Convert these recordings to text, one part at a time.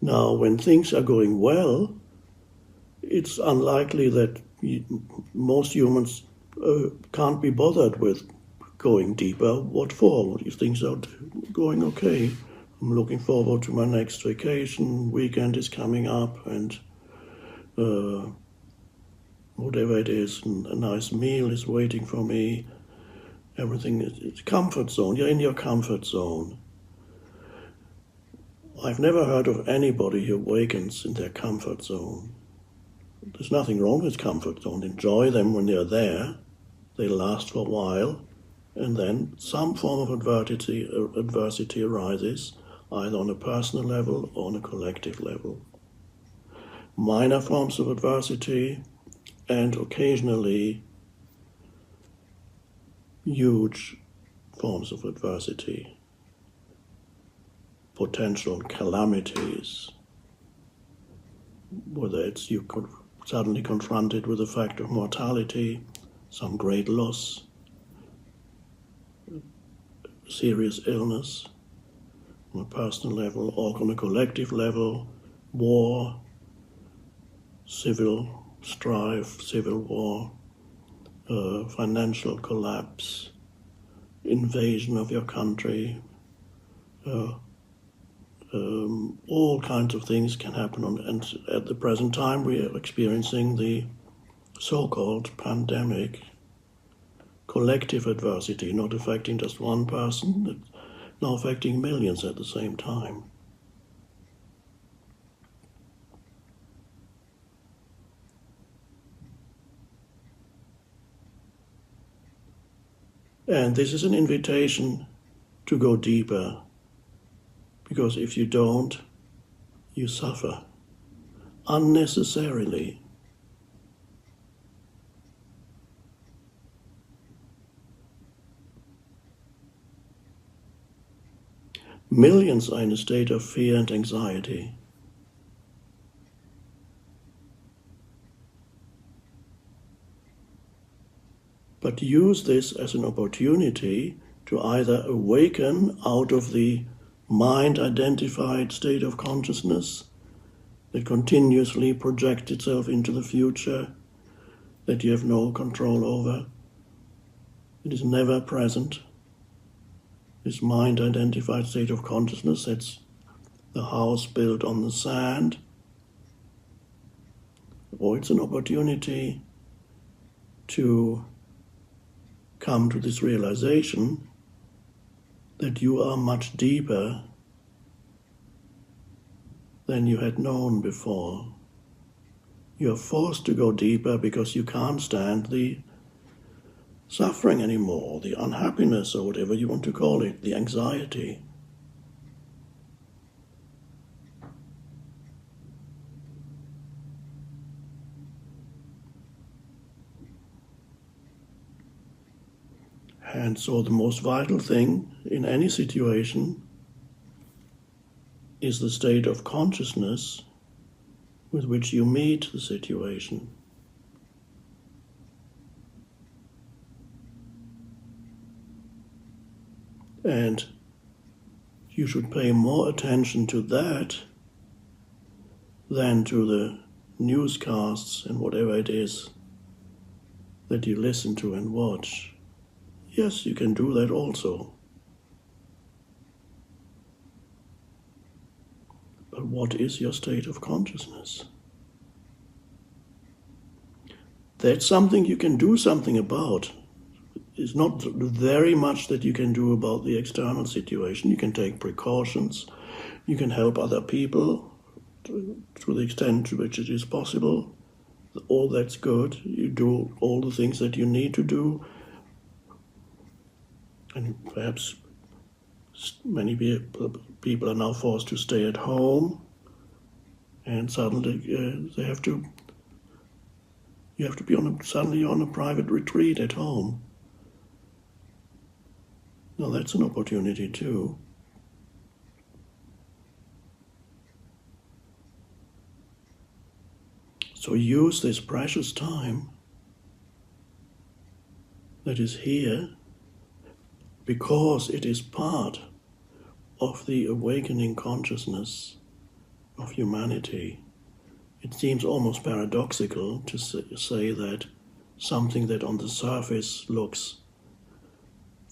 Now, when things are going well, it's unlikely that most humans can't be bothered with going deeper. What for? If things are going okay, I'm looking forward to my next vacation, weekend is coming up, and whatever it is, a nice meal is waiting for me. Everything is comfort zone. You're in your comfort zone. I've never heard of anybody who awakens in their comfort zone. There's nothing wrong with comfort zone. Enjoy them when they're there. They last for a while, and then some form of adversity arises, either on a personal level or on a collective level. Minor forms of adversity, and occasionally huge forms of adversity, potential calamities, whether it's you suddenly confronted with the fact of mortality, some great loss, serious illness on a personal level or on a collective level, war, civil strife, civil war, financial collapse, invasion of your country, all kinds of things can happen. And at the present time we are experiencing the so-called pandemic, collective adversity, not affecting just one person, it's now affecting millions at the same time. And this is an invitation to go deeper, because if you don't, you suffer unnecessarily. Millions are in a state of fear and anxiety. But use this as an opportunity to either awaken out of the mind-identified state of consciousness that continuously projects itself into the future, that you have no control over. It is never present. This mind-identified state of consciousness, it's the house built on the sand, or it's an opportunity to come to this realization that you are much deeper than you had known before. You are forced to go deeper because you can't stand the suffering anymore, the unhappiness or whatever you want to call it, the anxiety. And so the most vital thing in any situation is the state of consciousness with which you meet the situation. And you should pay more attention to that than to the newscasts and whatever it is that you listen to and watch. Yes, you can do that also. But what is your state of consciousness? That's something you can do something about. It's not very much that you can do about the external situation. You can take precautions. You can help other people to the extent to which it is possible. All that's good. You do all the things that you need to do. And perhaps many people are now forced to stay at home, and suddenly you have to be suddenly on a private retreat at home. Now that's an opportunity too. So use this precious time that is here, because it is part of the awakening consciousness of humanity. It seems almost paradoxical to say that something that on the surface looks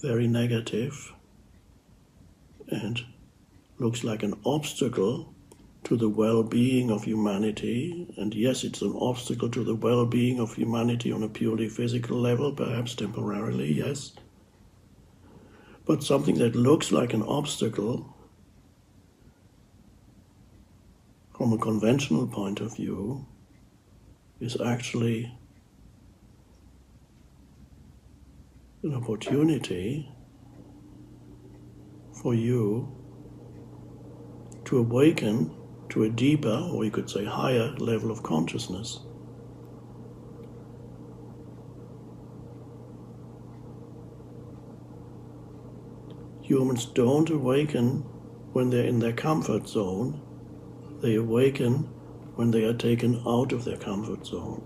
very negative and looks like an obstacle to the well-being of humanity, and yes, it's an obstacle to the well-being of humanity on a purely physical level, perhaps temporarily, yes, but something that looks like an obstacle from a conventional point of view is actually an opportunity for you to awaken to a deeper, or you could say higher, level of consciousness. Humans don't awaken when they're in their comfort zone. They awaken when they are taken out of their comfort zone.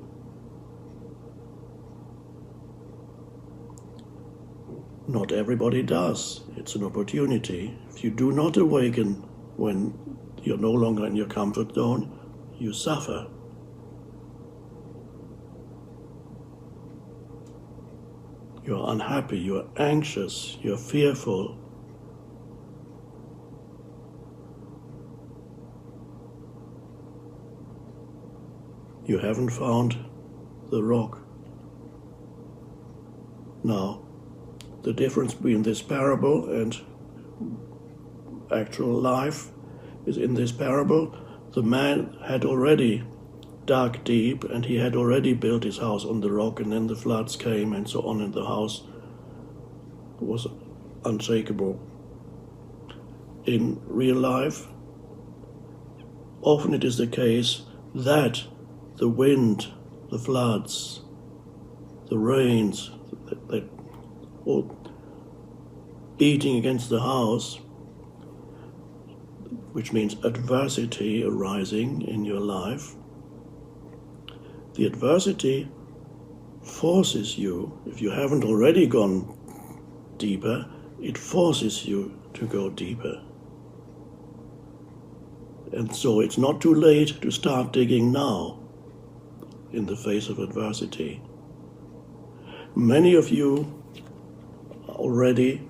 Not everybody does. It's an opportunity. If you do not awaken when you're no longer in your comfort zone, you suffer. You're unhappy, you're anxious, you're fearful. You haven't found the rock. Now, the difference between this parable and actual life is, in this parable, the man had already dug deep and he had already built his house on the rock, and then the floods came and so on, and the house was unshakable. In real life, often it is the case that the wind, the floods, the rains, that all beating against the house, which means adversity arising in your life, the adversity forces you, if you haven't already gone deeper, it forces you to go deeper. And so it's not too late to start digging now in the face of adversity. Many of you are already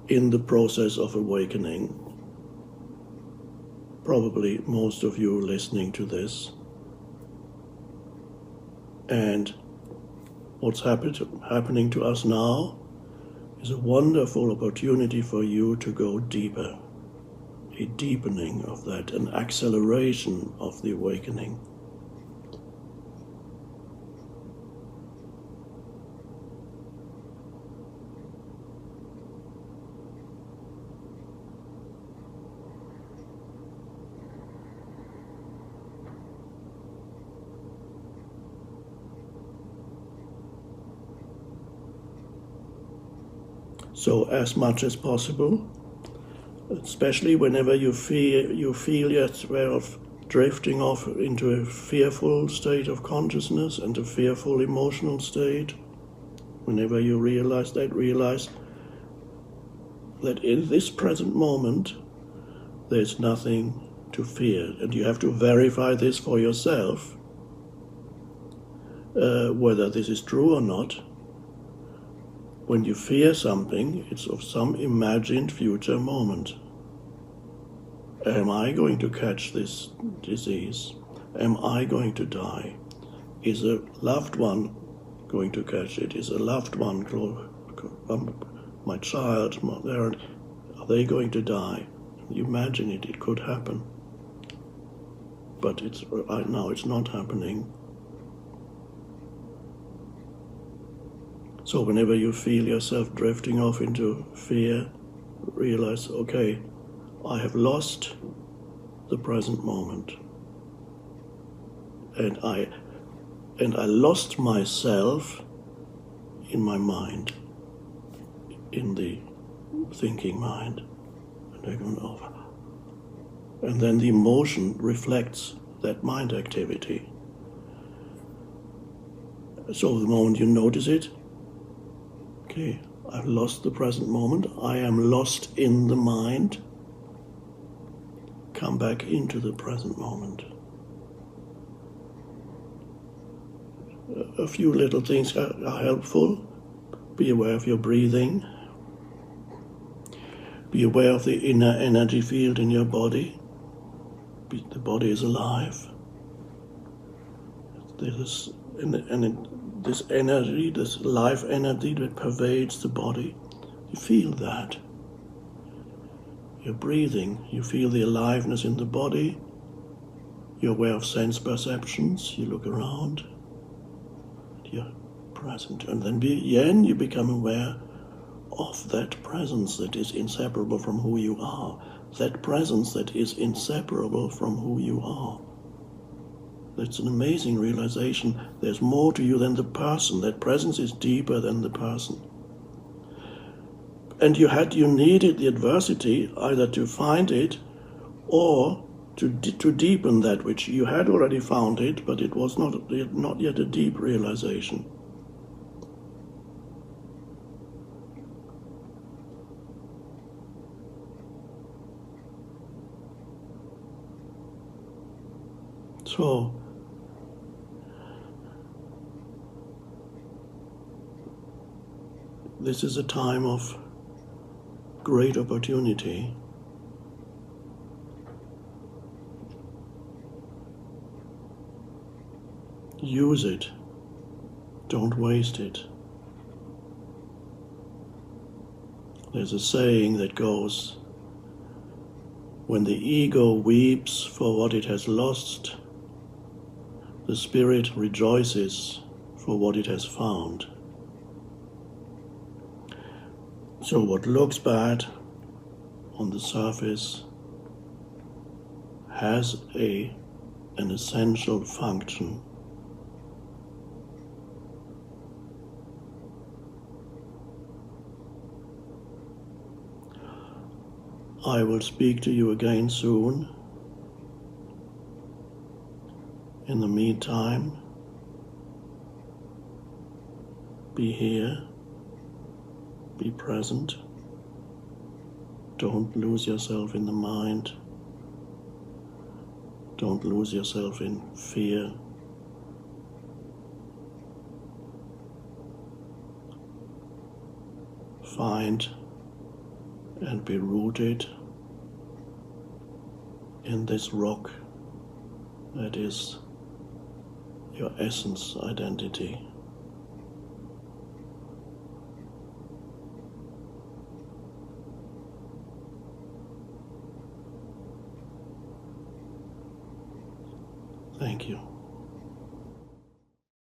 in the process of awakening. Probably most of you listening to this. And what's happening to us now is a wonderful opportunity for you to go deeper. A deepening of that, an acceleration of the awakening. So as much as possible, especially whenever you feel yourself drifting off into a fearful state of consciousness and a fearful emotional state, whenever you realize that in this present moment there's nothing to fear, and you have to verify this for yourself, whether this is true or not. When you fear something, it's of some imagined future moment. Am I going to catch this disease? Am I going to die? Is a loved one going to catch it? Is a loved one, my child, my parent, are they going to die? You imagine it, it could happen. But right now it's not happening. So whenever you feel yourself drifting off into fear, realize, okay, I have lost the present moment. And I lost myself in my mind, in the thinking mind. And then the emotion reflects that mind activity. So the moment you notice it, okay, I've lost the present moment, I am lost in the mind, come back into the present moment. A few little things are helpful. Be aware of your breathing. Be aware of the inner energy field in your body. The body is alive. This energy, this life energy that pervades the body, you feel that. You're breathing, you feel the aliveness in the body. You're aware of sense perceptions. You look around. You're present, and then you become aware of that presence that is inseparable from who you are. That presence that is inseparable from who you are. That's an amazing realization. There's more to you than the person. That presence is deeper than the person. And you needed the adversity either to find it or to deepen that which you had already found it, but it was not yet a deep realization. So, this is a time of great opportunity. Use it. Don't waste it. There's a saying that goes, when the ego weeps for what it has lost, the spirit rejoices for what it has found. So what looks bad on the surface has an essential function. I will speak to you again soon. In the meantime, be here, be present. Don't lose yourself in the mind. Don't lose yourself in fear. Find and be rooted in this rock that is your essence identity. Thank you.